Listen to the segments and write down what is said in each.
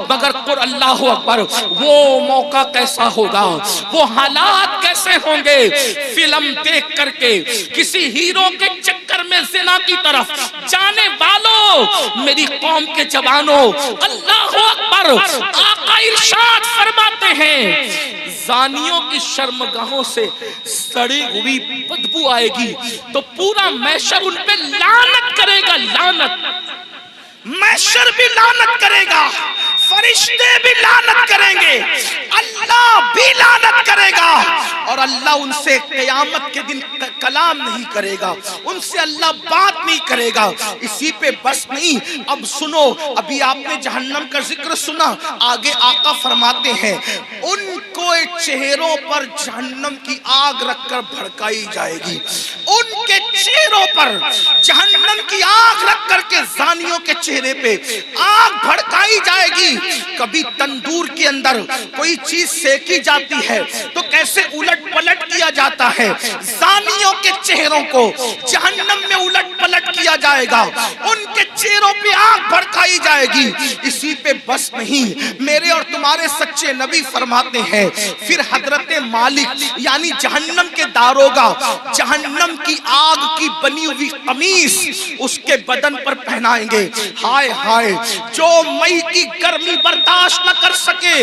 مگر قر اللہ اکبر وہ موقع کیسا ہوگا، وہ حالات کیسے ہوں گے۔ فلم دیکھ کر کے کسی ہیرو کے چکر میں زنا کی طرف جانے والوں، میری قوم کے جوانوں، اللہ اکبر، آقا ارشاد فرماتے ہیں زانیوں کی شرمگاہوں سے سڑی ہوئی بدبو آئے گی تو پورا محشر ان پہ لعنت کرے گا، لعنت، محشر بھی لعنت کرے گا، فرشتے بھی لعنت کریں گے، اللہ بھی لعنت کرے گا، اور اللہ ان سے قیامت کے دن کلام نہیں کرے گا، ان سے اللہ بات نہیں کرے گا۔ اسی پہ بس نہیں، اب سنو، ابھی آپ نے جہنم کا ذکر سنا، آگے آقا فرماتے ہیں ان کو چہروں پر جہنم کی آگ رکھ کر بھڑکائی جائے گی، ان کے چہروں پر جہنم کی آگ رکھ کر کے زانیوں کے چہرے پہ آگ بھڑکائی جائے گی۔ کبھی تندور کے اندر کوئی چیز سیکی جاتی ہے تو کیسے الٹ پلٹ کیا جاتا ہے، زانیوں کے چہروں کو جہنم میں الٹ پلٹ کیا جائے گا، ان کے چہروں پہ آگ بھڑکائی جائے گی۔ اسی پہ بس نہیں، میرے اور تمہارے سچے نبی فرماتے ہیں پھر حضرت مالک یعنی جہنم کے داروغہ جہنم کی آگ کی بنی ہوئی قمیص اس کے بدن پر پہنائیں گے۔ ہائے ہائے، جو مئی کی گرمی برداشت نہ کر سکے،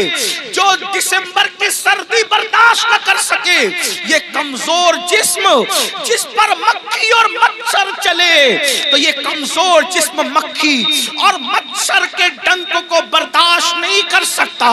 جو دسمبر کی سردی برداشت نہ کر سکے، یہ کمزور جسم جس پر مکھی اور مچھر چلے تو یہ کمزور جسم مکھی اور مچھر کے ڈنک کو برداشت نہیں کر سکتا۔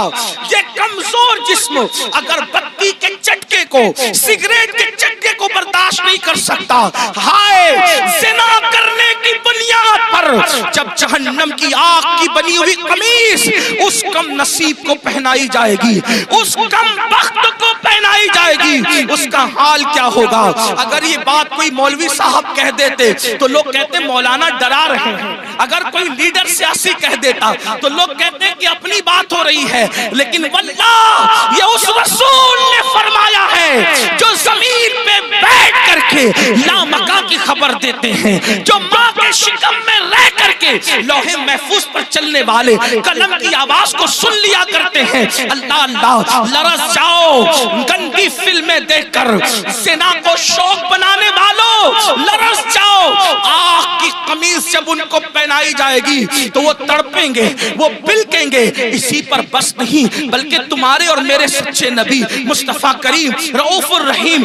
یہ کمزور جسم اگر بتی کے چٹکے کو، سگریٹ کے چٹکے کو برداشت نہیں کر سکتا۔ ہائے، زنا کرنے کی بنیاد پر جب جہنم کی آگ کی بنی ہوئی قمیص اس کم نصیب کو پہنائی جائے گی، اس کم بخت کو پہنائی جائے گی، اس کا حال کیا ہوگا؟ اگر یہ بات کوئی مولوی صاحب کہہ دیتے تو لوگ کہتے مولانا ڈرا رہے ہیں، اگر کوئی لیڈر سیاسی کہہ دیتا تو لوگ کہتے کہ اپنی بات ہو رہی ہے، لیکن واللہ یہ اس رسول نے فرمایا ہے جو زمین پہ بیٹھ کر کے لامکاں کی خبر دیتے ہیں، جو ماں کے شکم میں رہ کر کے لوح محفوظ پر چلنے والے قلم کی آواز کو سن لیا کرتے ہیں۔ اللہ اللہ، لرز جاؤ گندی فلمیں دیکھ کر، زنا کو شوق بنانے والوں لرز جاؤ، آگ کی قمیص جب ان کو پہنائی جائے گی تو وہ تڑپیں گے، وہ بلکیں گے۔ اسی پر بس نہیں بلکہ تمہارے اور میرے سچے نبی مصطفیٰ کریم رؤوف الرحیم